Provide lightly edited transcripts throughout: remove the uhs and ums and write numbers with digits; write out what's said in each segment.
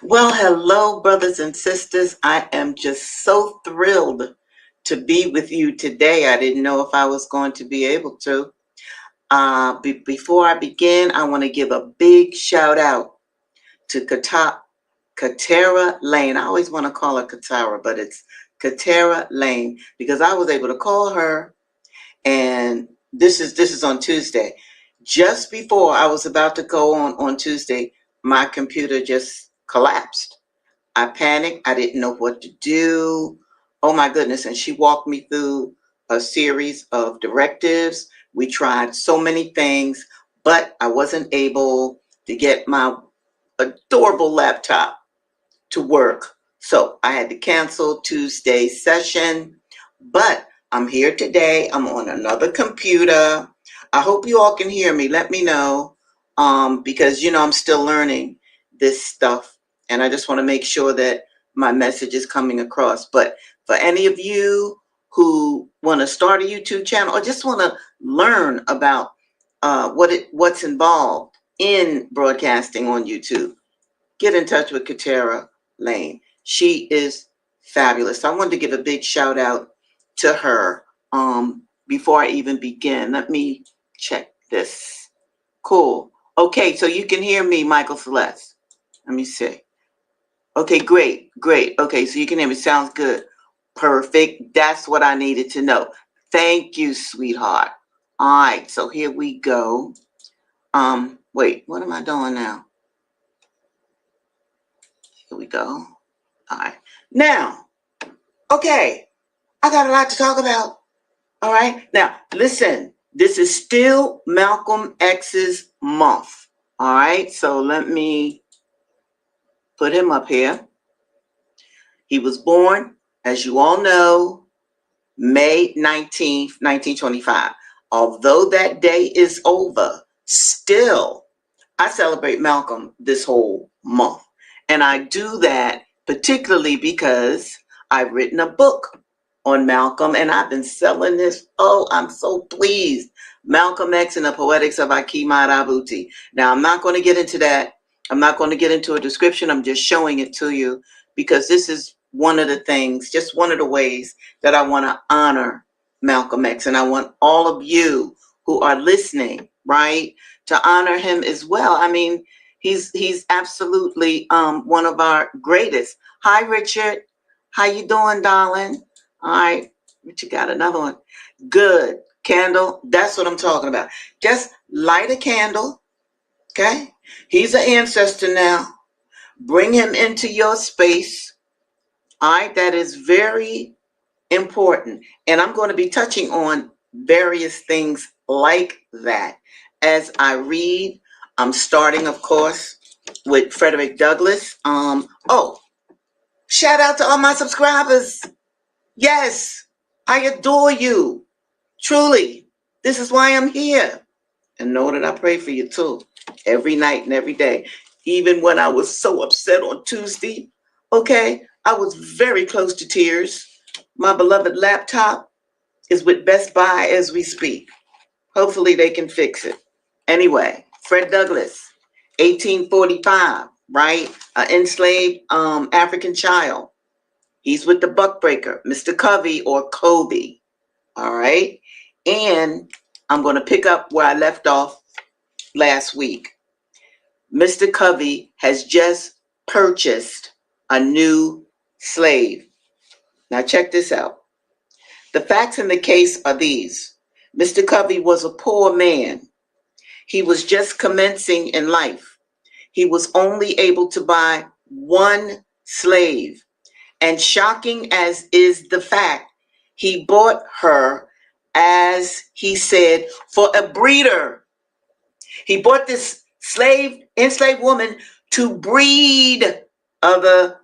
Well, hello, brothers and sisters. I am just so thrilled to be with you today. I didn't know if I was going to be able to. Before I begin, I want to give a big shout out to Katara Lane. I always want to call her Katara, but it's Katara Lane because I was able to call her, and this is on Tuesday. Just before I was about to go on Tuesday, my computer just collapsed. I panicked. I didn't know what to do. Oh my goodness. And she walked me through a series of directives. We tried so many things, but I wasn't able to get my adorable laptop to work. So I had to cancel Tuesday's session, but I'm here today. I'm on another computer. I hope you all can hear me. Let me know because, I'm still learning this stuff. And I just want to make sure that my message is coming across. But for any of you who want to start a YouTube channel or just want to learn about what's involved in broadcasting on YouTube, get in touch with Katara Lane. She is fabulous. I wanted to give a big shout out to her before I even begin. Let me check this. Cool. Okay, so you can hear me, Michael Celeste. Let me see. Okay, great. Okay, so you can hear me. Sounds good. Perfect. That's what I needed to know. Thank you, sweetheart. All right, so here we go. Wait, what am I doing now? Here we go. All right. Now, okay, I got a lot to talk about. All right. Now, listen, this is still Malcolm X's month. All right. So let me put him up here. He was born, as you all know, May 19th, 1925. Although that day is over, still, I celebrate Malcolm this whole month. And I do that particularly because I've written a book on Malcolm and I've been selling this. Oh, I'm so pleased. Malcolm X and the Poetics of Akimad Abuti. Now, I'm not going to get into that. I'm not going to get into a description. I'm just showing it to you because this is one of the things, just one of the ways that I want to honor Malcolm X. And I want all of you who are listening, right, to honor him as well. I mean, he's absolutely one of our greatest. Hi, Richard. How you doing, darling? All right, Richard got another one. Good. Candle. That's what I'm talking about. Just light a candle. Okay. He's an ancestor now. Bring him into your space. All right. That is very important. And I'm going to be touching on various things like that as I read. I'm starting, of course, with Frederick Douglass. Shout out to all my subscribers. Yes, I adore you. Truly, this is why I'm here. And know that I pray for you too, every night and every day. Even when I was so upset on Tuesday, okay, I was very close to tears. My beloved laptop is with Best Buy as we speak. Hopefully they can fix it. Anyway, Fred Douglass, 1845, right? An enslaved African child. He's with the Buckbreaker, Mr. Covey or Kobe. All right. And I'm going to pick up where I left off last week. Mr. Covey has just purchased a new slave. Now, check this out. The facts in the case are these. Mr. Covey was a poor man. He was just commencing in life. He was only able to buy one slave. And shocking as is the fact, he bought her, as he said, for a breeder. He bought this enslaved woman to breed other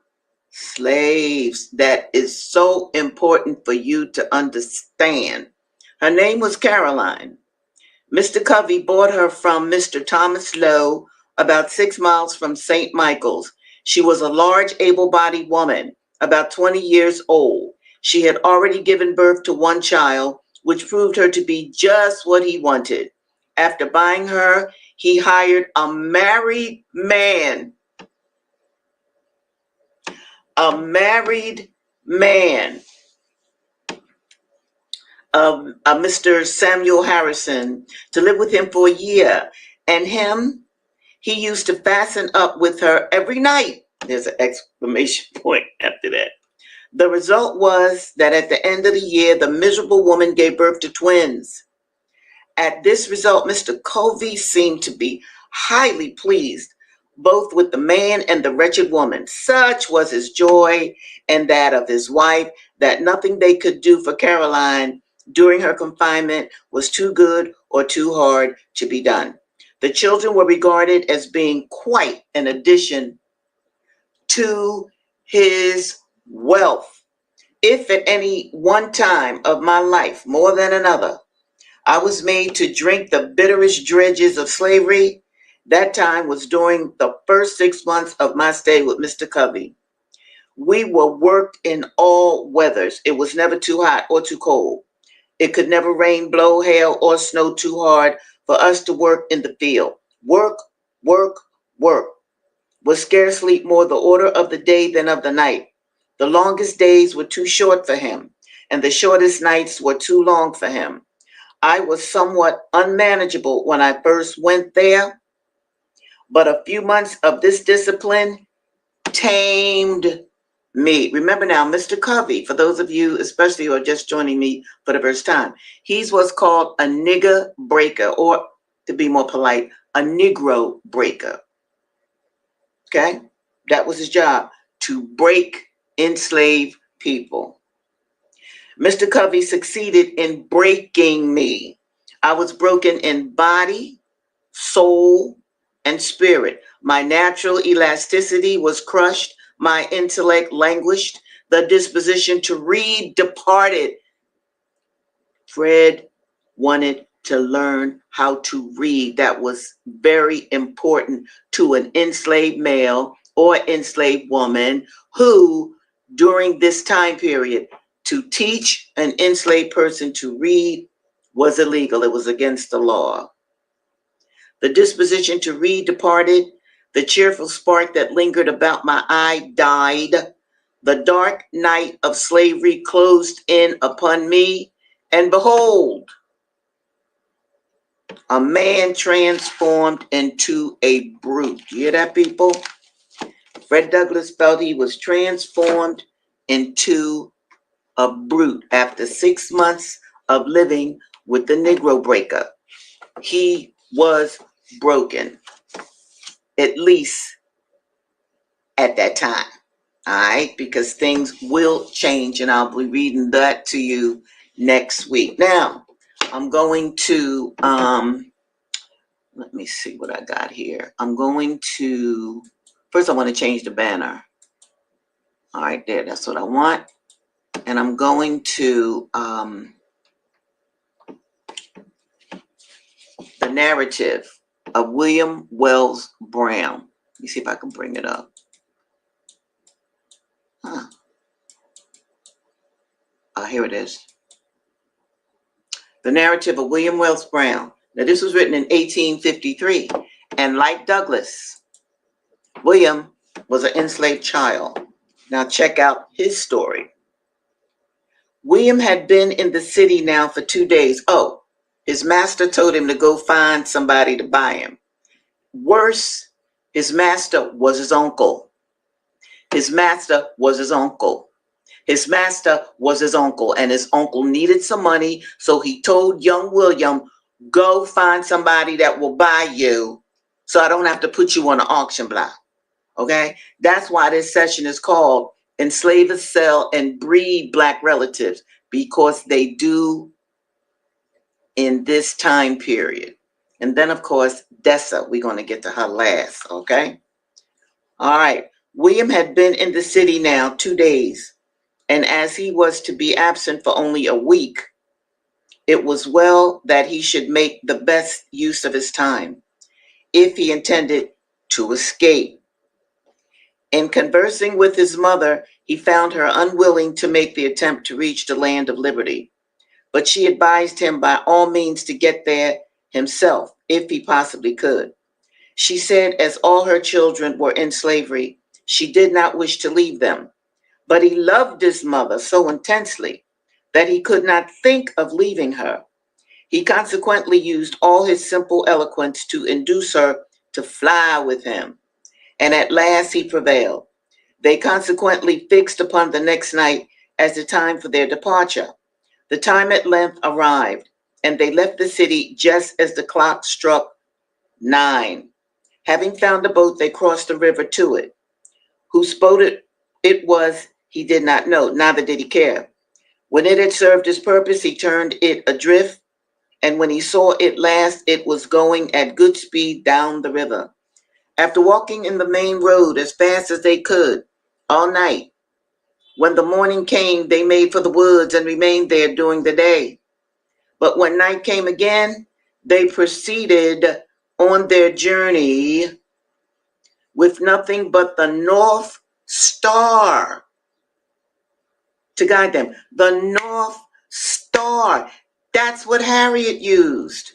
slaves. That is so important for you to understand. Her name was Caroline. Mr. Covey bought her from Mr. Thomas Lowe, about 6 miles from St. Michael's. She was a large, able-bodied woman, about 20 years old. She had already given birth to one child, which proved her to be just what he wanted. After buying her, he hired a married man a married man, Mr. Samuel Harrison, to live with him for a year. And he used to fasten up with her every night. There's an exclamation point after that. The result was that at the end of the year, the miserable woman gave birth to twins. At this result, Mr. Covey seemed to be highly pleased, both with the man and the wretched woman. Such was his joy and that of his wife, that nothing they could do for Caroline during her confinement was too good or too hard to be done. The children were regarded as being quite an addition to his wealth. If at any one time of my life, more than another, I was made to drink the bitterest dregs of slavery, that time was during the first 6 months of my stay with Mr. Covey. We were worked in all weathers. It was never too hot or too cold. It could never rain, blow, hail, or snow too hard for us to work in the field. Work, work, work was scarcely more the order of the day than of the night. The longest days were too short for him, and the shortest nights were too long for him. I was somewhat unmanageable when I first went there, but a few months of this discipline tamed me. Remember now, Mr. Covey, for those of you, especially who are just joining me for the first time, he's what's called a nigger breaker, or to be more polite, a Negro breaker. Okay? That was his job, to break enslaved people. Mr. Covey succeeded in breaking me. I was broken in body, soul, and spirit. My natural elasticity was crushed. My intellect languished. The disposition to read departed. Fred wanted to learn how to read. That was very important to an enslaved male or enslaved woman who, during this time period, to teach an enslaved person to read was illegal. It was against the law. The disposition to read departed. The cheerful spark that lingered about my eye died. The dark night of slavery closed in upon me. And behold, a man transformed into a brute. You hear that, people? Fred Douglass felt he was transformed into a brute after 6 months of living with the Negro breaker. He was broken, at least at that time. All right, because things will change, and I'll be reading that to you next week. Now, I'm going to, let me see what I got here. First I want to change the banner. All right, there, that's what I want. And I'm going to, the narrative of William Wells Brown. Let me see if I can bring it up. Here it is. The narrative of William Wells Brown. Now, this was written in 1853. And like Douglass, William was an enslaved child. Now, check out his story. William had been in the city now for 2 days. Oh, his master told him to go find somebody to buy him. Worse, his master was his uncle. His master was his uncle. His master was his uncle, and his uncle needed some money, so he told young William, go find somebody that will buy you so I don't have to put you on an auction block. Okay? That's why this session is called Enslavers Sell and Breed Black Relatives, because they do in this time period. And then, of course, Dessa, we're going to get to her last, okay? All right. William had been in the city now 2 days, and as he was to be absent for only a week, it was well that he should make the best use of his time, if he intended to escape. In conversing with his mother, he found her unwilling to make the attempt to reach the land of liberty, but she advised him by all means to get there himself, if he possibly could. She said, as all her children were in slavery, she did not wish to leave them. But he loved his mother so intensely that he could not think of leaving her. He consequently used all his simple eloquence to induce her to fly with him, and at last he prevailed. They consequently fixed upon the next night as the time for their departure. The time at length arrived, and they left the city just as the clock struck 9. Having found a boat, they crossed the river to it. Whose boat it was, he did not know, neither did he care. When it had served his purpose, he turned it adrift, and when he saw it last, it was going at good speed down the river. After walking in the main road as fast as they could all night, when the morning came, they made for the woods and remained there during the day. But when night came again, they proceeded on their journey with nothing but the North Star to guide them. The North Star. That's what Harriet used.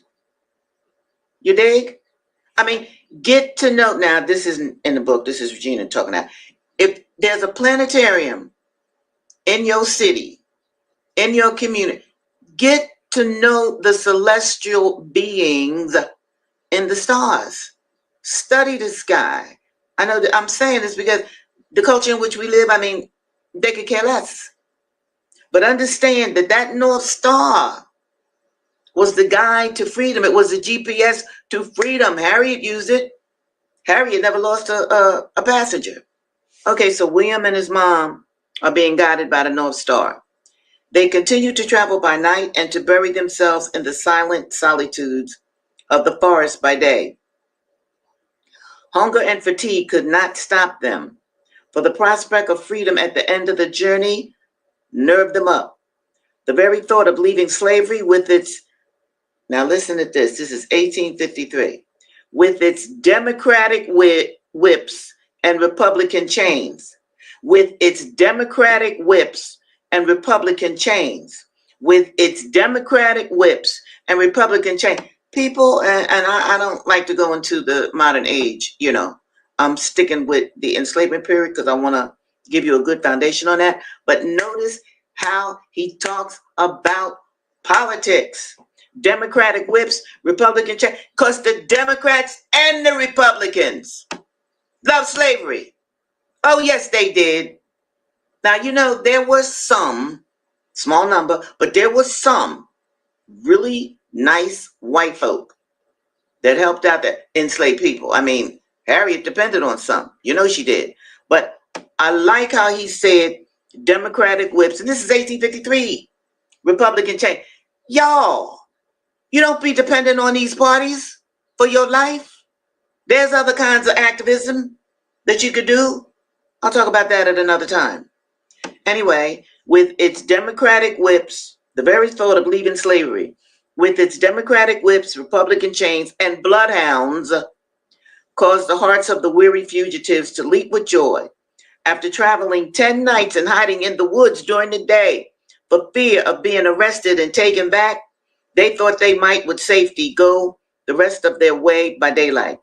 You dig? I mean, get to know. Now, this isn't in the book. This is Regina talking now. If there's a planetarium in your city, in your community, get to know the celestial beings in the stars. Study the sky. I know that I'm saying this because the culture in which we live, I mean, they could care less. But understand that that North Star was the guide to freedom. It was the GPS to freedom. Harriet used it. Harriet never lost a passenger. Okay, so William and his mom are being guided by the North Star. They continue to travel by night and to bury themselves in the silent solitudes of the forest by day. Hunger and fatigue could not stop them, for the prospect of freedom at the end of the journey nerved them up. The very thought of leaving slavery with its, now listen to this is 1853, with its democratic whips and Republican chains, with its democratic whips and Republican chains, with its democratic whips and Republican chains. People, and I don't like to go into the modern age, you know. I'm sticking with the enslavement period because I want to give you a good foundation on that. But notice how he talks about politics. Democratic whips, Republican chains, because the Democrats and the Republicans love slavery. Oh, yes, they did. Now, you know, there was some, small number, but there was some really nice white folk that helped out the enslaved people. I mean, Harriet depended on some. You know she did. But I like how he said Democratic whips, and this is 1853, Republican change. Y'all, you don't be dependent on these parties for your life. There's other kinds of activism that you could do. I'll talk about that at another time. Anyway, with its democratic whips, the very thought of leaving slavery, with its democratic whips, Republican chains, and bloodhounds, caused the hearts of the weary fugitives to leap with joy. After traveling 10 nights and hiding in the woods during the day for fear of being arrested and taken back, they thought they might with safety go the rest of their way by daylight.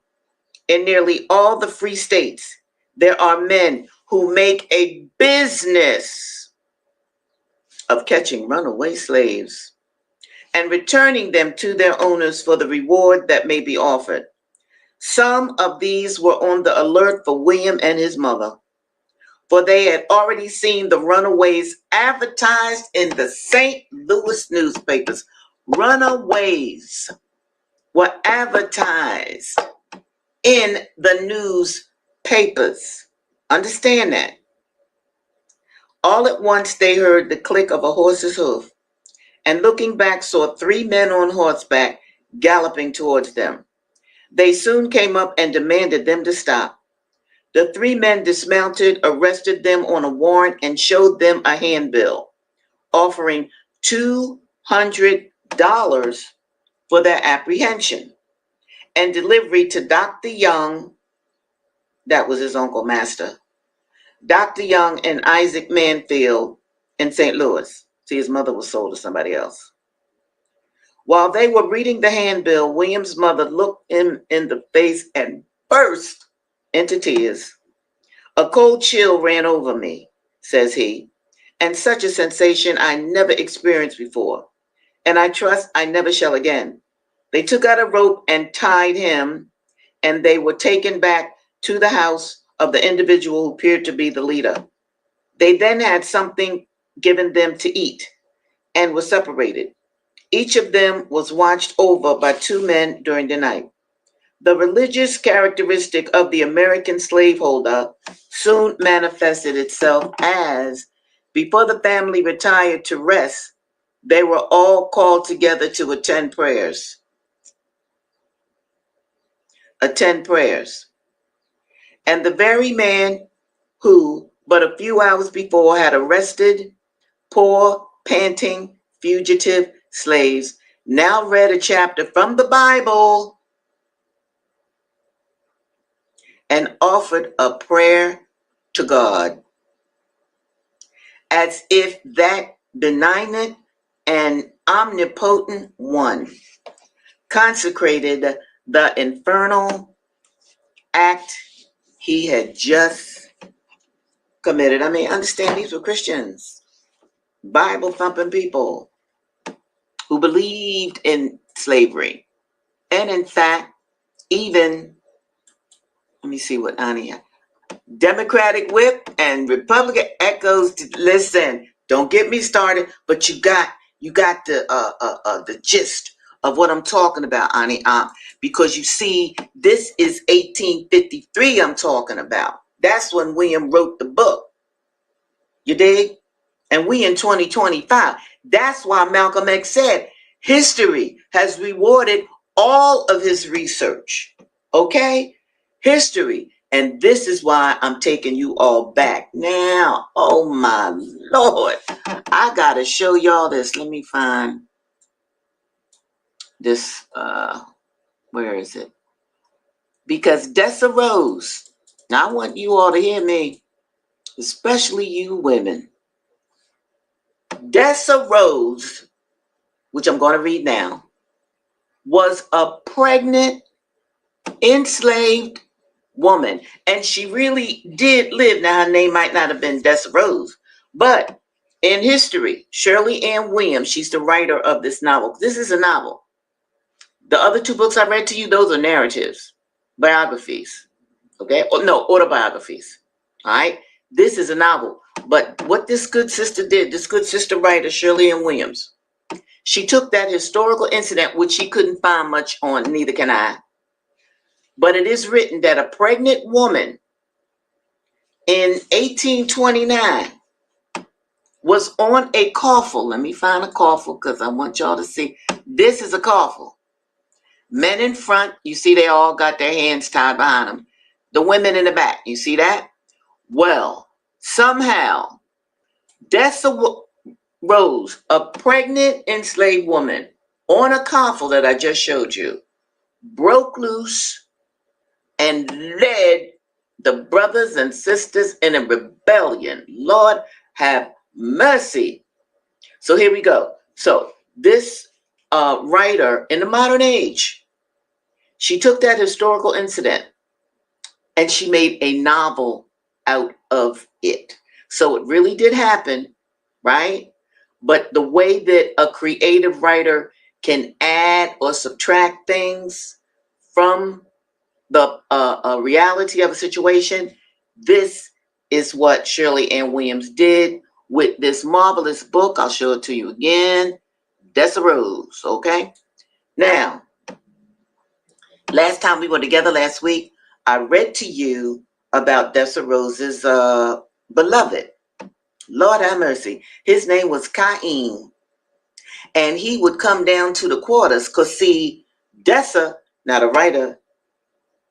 In nearly all the free states, there are men who make a business of catching runaway slaves and returning them to their owners for the reward that may be offered. Some of these were on the alert for William and his mother, for they had already seen the runaways advertised in the St. Louis newspapers. Runaways were advertised in the newspapers. Understand that. All at once they heard the click of a horse's hoof, and looking back saw 3 men on horseback galloping towards them. They soon came up and demanded them to stop. The 3 men dismounted, arrested them on a warrant, and showed them a handbill offering $200 for their apprehension and delivery to Dr. Young, that was his uncle master, Dr. Young and Isaac Manfield in St. Louis. See, his mother was sold to somebody else. While they were reading the handbill, William's mother looked him in the face and burst into tears. A cold chill ran over me. says he, and such a sensation I never experienced before, and I trust I never shall again. They took out a rope and tied him, and they were taken back to the house of the individual who appeared to be the leader. They then had something given them to eat and were separated. Each of them was watched over by two men during the night. The religious characteristic of the American slaveholder soon manifested itself as, before the family retired to rest, they were all called together to attend prayers. Attend prayers. And the very man who, but a few hours before, had arrested poor, panting, fugitive slaves, now read a chapter from the Bible and offered a prayer to God, as if that benignant and omnipotent one consecrated the infernal act he had just committed. I mean, understand, these were Christians, Bible thumping people who believed in slavery. And in fact, even, let me see what Ani, Democratic whip and Republican echoes. Listen, don't get me started, but you got the gist of what I'm talking about, Ani, because you see, this is 1853 I'm talking about. That's when William wrote the book. You dig? And we in 2025. That's why Malcolm X said history has rewarded all of his research. Okay? History. And this is why I'm taking you all back now. Oh my Lord. I gotta show y'all this. Let me find this. Where is it? Because Dessa Rose. Now I want you all to hear me, especially you women. Dessa Rose, which I'm going to read now, was a pregnant, enslaved woman. And she really did live. Now, her name might not have been Dessa Rose, but in history, Shirley Ann Williams, she's the writer of this novel. This is a novel. The other two books I read to you, those are narratives, biographies, okay? Or no, autobiographies, all right? This is a novel. But what this good sister did, this good sister writer, Shirley Ann Williams, she took that historical incident, which she couldn't find much on, neither can I. But it is written that a pregnant woman in 1829 was on a coffle. Let me find a coffle because I want y'all to see. This is a coffle. Men in front, you see they all got their hands tied behind them. The women in the back, you see that? Well, somehow, Dessa Rose, a pregnant enslaved woman on a coffle that I just showed you, broke loose and led the brothers and sisters in a rebellion. Lord have mercy. So here we go. So this writer in the modern age, she took that historical incident and she made a novel out of it. So it really did happen, right? But the way that a creative writer can add or subtract things from the reality of a situation, this is what Shirley Ann Williams did with this marvelous book. I'll show it to you again. Dessa Rose, okay? Now, last time we were together last week, I read to you about Dessa Rose's beloved. Lord have mercy. His name was Kaine. And he would come down to the quarters because, see, Dessa, now the writer,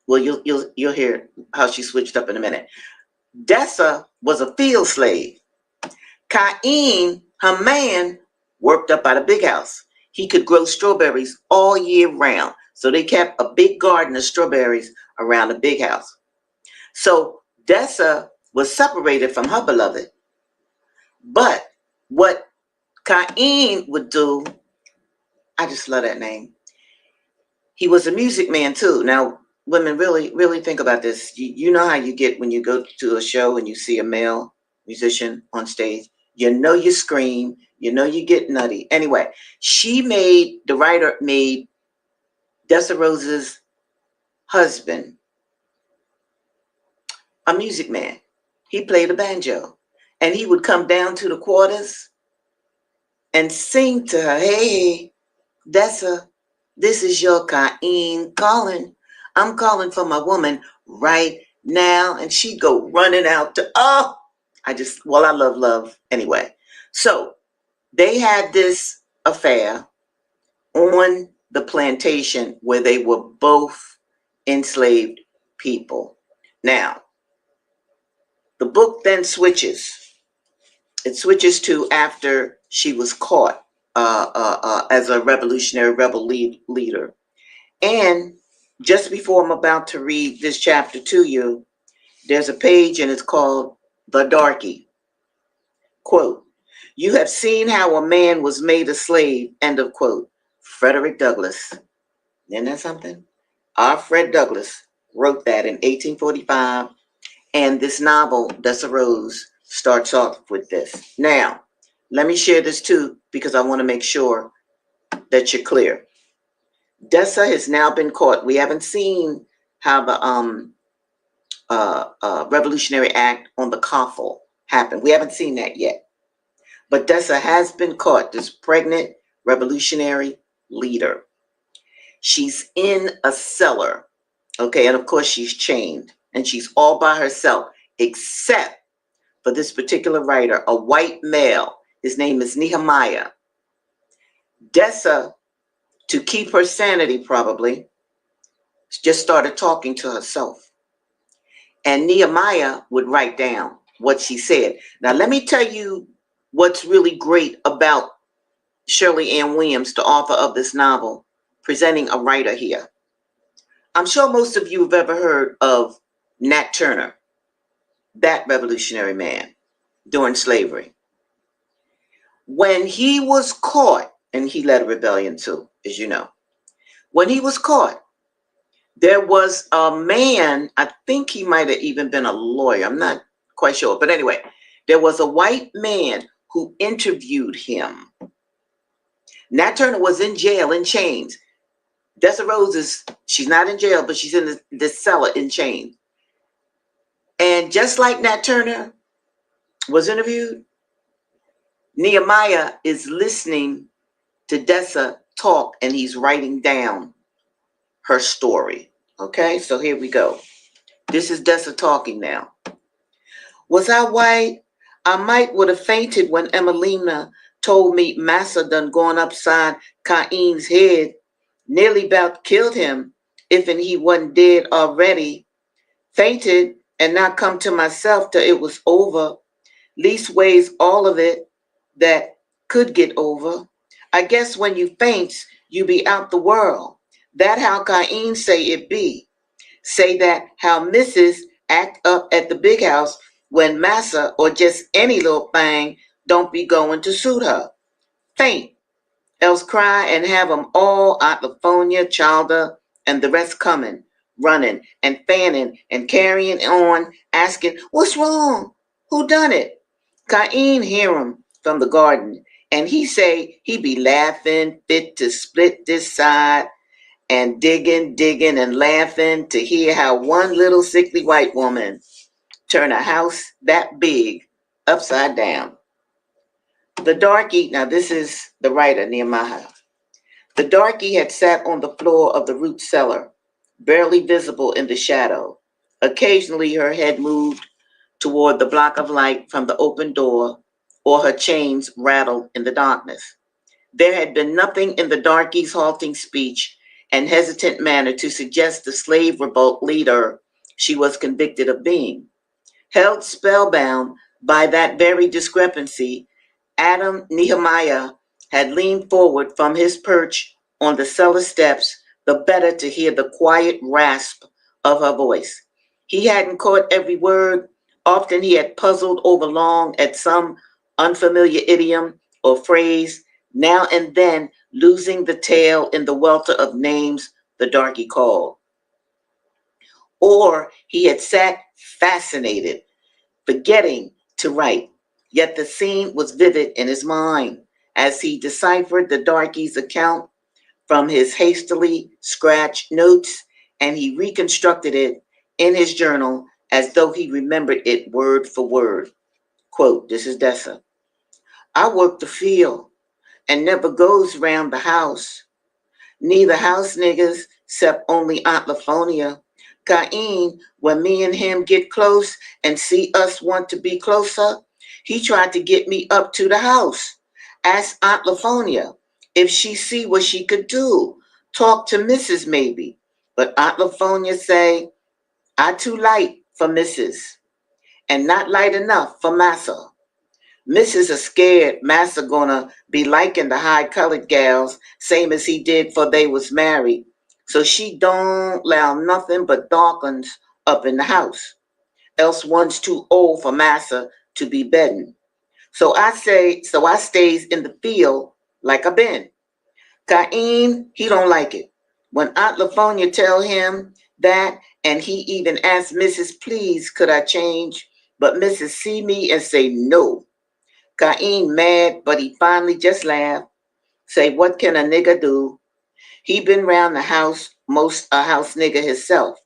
well, you'll hear how she switched up in a minute. Dessa was a field slave. Kaine, her man, worked up at a big house. He could grow strawberries all year round. So they kept a big garden of strawberries around the big house. So Dessa was separated from her beloved. But what Kaine would do, I just love that name. He was a music man too. Now, women, really, really think about this. You know how you get when you go to a show and you see a male musician on stage. You know you scream. You know you get nutty. Anyway, the writer made Dessa Rose's husband a music man. He played a banjo. And he would come down to the quarters and sing to her, hey, Dessa, this is your Kaine calling. I'm calling for my woman right now. And she'd go running out to, I love love anyway. So they had this affair on the plantation where they were both enslaved people. Now, the book then switches. It switches to after she was caught as a revolutionary rebel leader. And just before I'm about to read this chapter to you, there's a page and it's called The Darky. Quote, you have seen how a man was made a slave, end of quote. Frederick Douglass. Isn't that something? Our Fred Douglass wrote that in 1845. And this novel, Dessa Rose, starts off with this. Now, let me share this too, because I want to make sure that you're clear. Dessa has now been caught. We haven't seen how the Revolutionary Act on the coffle happened. We haven't seen that yet. But Dessa has been caught, this pregnant revolutionary leader. She's in a cellar, okay? And of course, she's chained. And she's all by herself, except for this particular writer, a white male. His name is Nehemiah. Dessa, to keep her sanity probably, just started talking to herself. And Nehemiah would write down what she said. Now, let me tell you what's really great about Shirley Ann Williams, the author of this novel, presenting a writer here. I'm sure most of you have ever heard of Nat Turner, that revolutionary man during slavery. When he was caught, and he led a rebellion too, as you know. When he was caught, there was a man, I think he might have even been a lawyer, I'm not quite sure. But anyway, there was a white man who interviewed him. Nat Turner was in jail in chains. Dessa Rose she's not in jail, but she's in this cellar in chains. And just like Nat Turner was interviewed, Nehemiah is listening to Dessa talk and he's writing down her story. Okay, so here we go. This is Dessa talking now. Was I white? I might would have fainted when Emelina told me Massa done gone upside Kaine's head, nearly about killed him, if and he wasn't dead already. Fainted and not come to myself till it was over. Leastways all of it that could get over. I guess when you faints, you be out the world. That how Kaine say it be. Say that how Mrs. act up at the big house when Massa or just any little thing don't be going to suit her. Faint, else cry and have 'em all out Livonia, Chalder, and the rest coming, running and fanning and carrying on, asking, what's wrong? Who done it? Kaine hear 'em from the garden, and he say he be laughing fit to split this side and digging and laughing to hear how one little sickly white woman turn a house that big upside down. The darky, now this is the writer, Nehemiah. The darky had sat on the floor of the root cellar, barely visible in the shadow. Occasionally her head moved toward the block of light from the open door, or her chains rattled in the darkness. There had been nothing in the darky's halting speech and hesitant manner to suggest the slave revolt leader she was convicted of being. Held spellbound by that very discrepancy, Adam Nehemiah had leaned forward from his perch on the cellar steps, the better to hear the quiet rasp of her voice. He hadn't caught every word. Often he had puzzled over long at some unfamiliar idiom or phrase, now and then losing the tail in the welter of names the darky called. Or he had sat fascinated, forgetting to write. Yet the scene was vivid in his mind as he deciphered the darkey's account from his hastily scratched notes, and he reconstructed it in his journal as though he remembered it word for word. Quote, this is Dessa. I work the field and never goes round the house. Neither house niggas, except only Aunt Lafonia. Kaine, when me and him get close and see us want to be closer, he tried to get me up to the house. Ask Aunt Lafonia if she see what she could do. Talk to Mrs. maybe. But Aunt Lafonia say, I too light for Mrs. and not light enough for Massa. Mrs. is scared Massa gonna be liking the high colored gals, same as he did for they was married. So she don't allow nothing but darkins up in the house. Else one's too old for Massa to be bedding. So I stays in the field like a been. Kaine, he don't like it. When Aunt Lafonia tell him that, and he even asked Mrs. Please, could I change? But Mrs. see me and say no. Kaine mad, but he finally just laughed. Say, what can a nigga do? He been round the house, most a house nigga himself.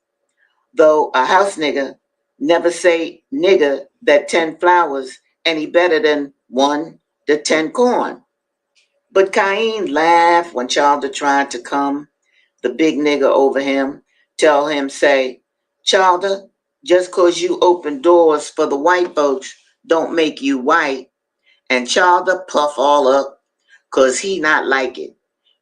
Though a house nigga never say nigga that 10 flowers any better than one the 10 corn. But Kaine laughed when Chalder tried to come, the big nigga over him, tell him, say, Chalder, just 'cause you open doors for the white folks don't make you white. And Chalder puff all up, 'cause he not like it.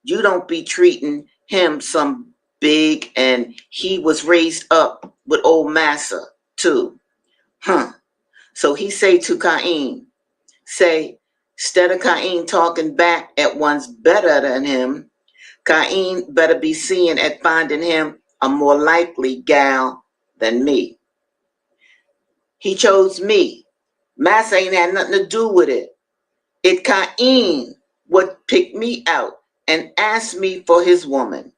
You don't be treating him some big, and he was raised up with old massa, too. Huh. So he say to Kaine, say, instead of Kaine talking back at one's better than him, Kaine better be seeing at finding him a more likely gal than me. He chose me. Massa ain't had nothing to do with it. It Kaine would pick me out and ask me for his woman.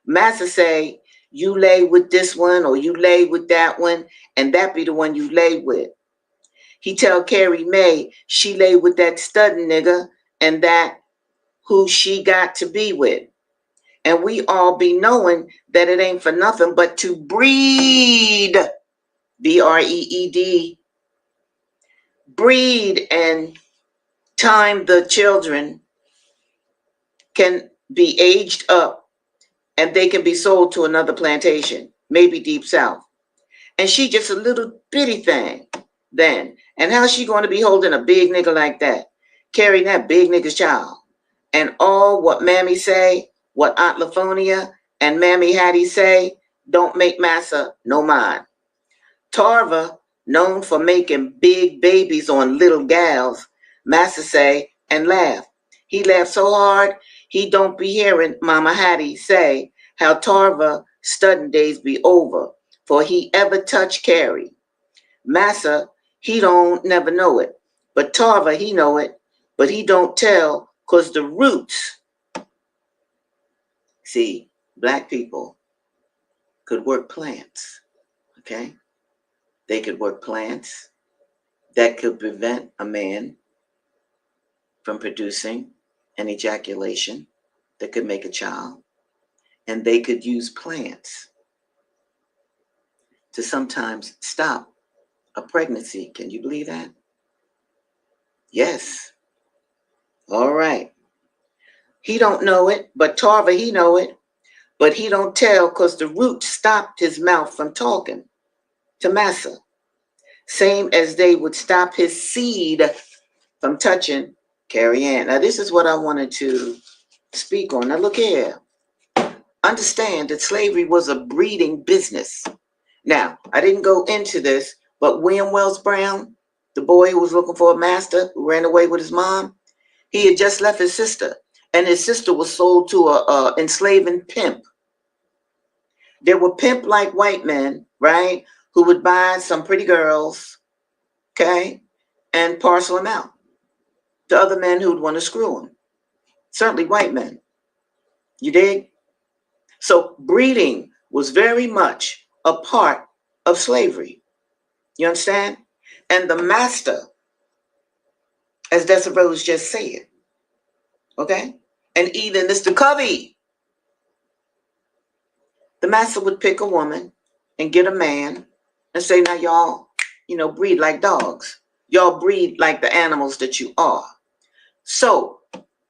Massa say, you lay with this one or you lay with that one, and that be the one you lay with. He tell Carrie Mae she lay with that studding nigga and that who she got to be with. And we all be knowing that it ain't for nothing but to breed, breed, breed and time the children can be aged up and they can be sold to another plantation, maybe deep south. And she just a little bitty thing then. And how's she going to be holding a big nigga like that, carrying that big nigga's child? And all what Mammy say, what Aunt Lafonia and Mammy Hattie say, don't make Massa no mind. Tarver, known for making big babies on little gals, Massa say and laugh. He laughed so hard, he don't be hearing Mama Hattie say how Tarver studding days be over, for he ever touch Carrie. Massa, he don't never know it, but Tarver, he know it, but he don't tell, 'cause the roots. See, black people could work plants, okay? They could work plants that could prevent a man from producing an ejaculation that could make a child. And they could use plants to sometimes stop a pregnancy. Can you believe that? Yes. All right. He don't know it, but Tarver, he know it. But he don't tell because the root stopped his mouth from talking to Massa. Same as they would stop his seed from touching Carrie Ann. Now, this is what I wanted to speak on. Now, look here. Understand that slavery was a breeding business. Now, I didn't go into this, but William Wells Brown, the boy who was looking for a master, who ran away with his mom, he had just left his sister, and his sister was sold to a enslaving pimp. There were pimp-like white men, right, who would buy some pretty girls, okay, and parcel them out to other men who would want to screw them. Certainly white men. You dig? So breeding was very much a part of slavery. You understand? and the master, as Dessa Rose just said, okay? And even Mr. Covey, the master would pick a woman and get a man and say, now y'all, breed like dogs. Y'all breed like the animals that you are. So,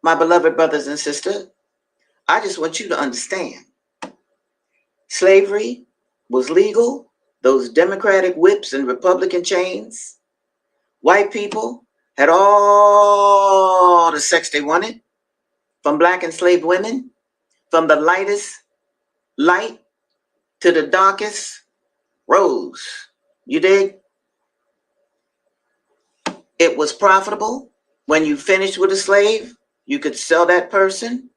my beloved brothers and sisters, I just want you to understand, slavery was legal. Those Democratic whips and Republican chains, white people had all the sex they wanted from black enslaved women, from the lightest light to the darkest rose. You dig? It was profitable. When you finished with a slave, you could sell that person,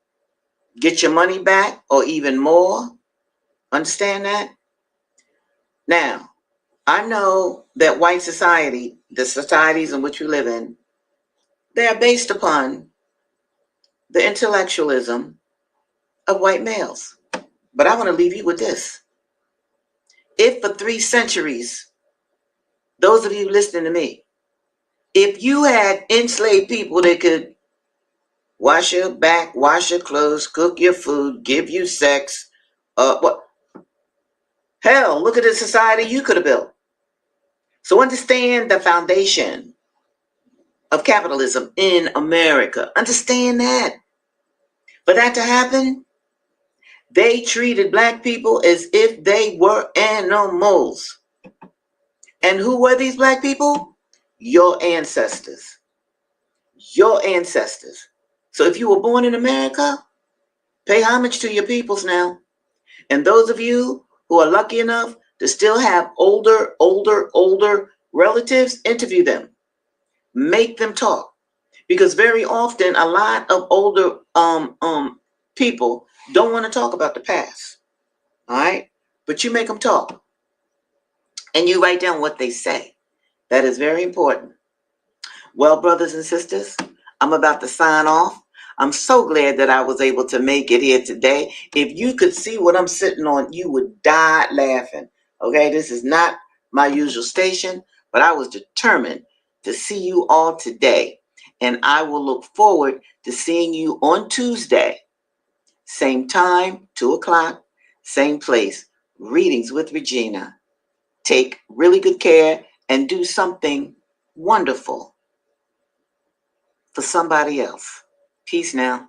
get your money back, or even more. Understand that? Now, I know that white society, the societies in which we live in, they are based upon the intellectualism of white males. But I want to leave you with this. If for 3 centuries, those of you listening to me, if you had enslaved people that could wash your back, wash your clothes, cook your food, give you sex, what? Hell, look at the society you could have built. So understand the foundation of capitalism in America. Understand that. For that to happen, they treated black people as if they were animals. And who were these black people? Your ancestors. Your ancestors. So if you were born in America, pay homage to your peoples now. And those of you who are lucky enough to still have older relatives, interview them. Make them talk. Because very often a lot of older people don't want to talk about the past. All right? But you make them talk. And you write down what they say. That is very important. Well, brothers and sisters, I'm about to sign off. I'm so glad that I was able to make it here today. If you could see what I'm sitting on, you would die laughing. Okay, this is not my usual station, but I was determined to see you all today. And I will look forward to seeing you on Tuesday. Same time, 2 o'clock, same place. Readings with Regina. Take really good care and do something wonderful for somebody else. Peace now.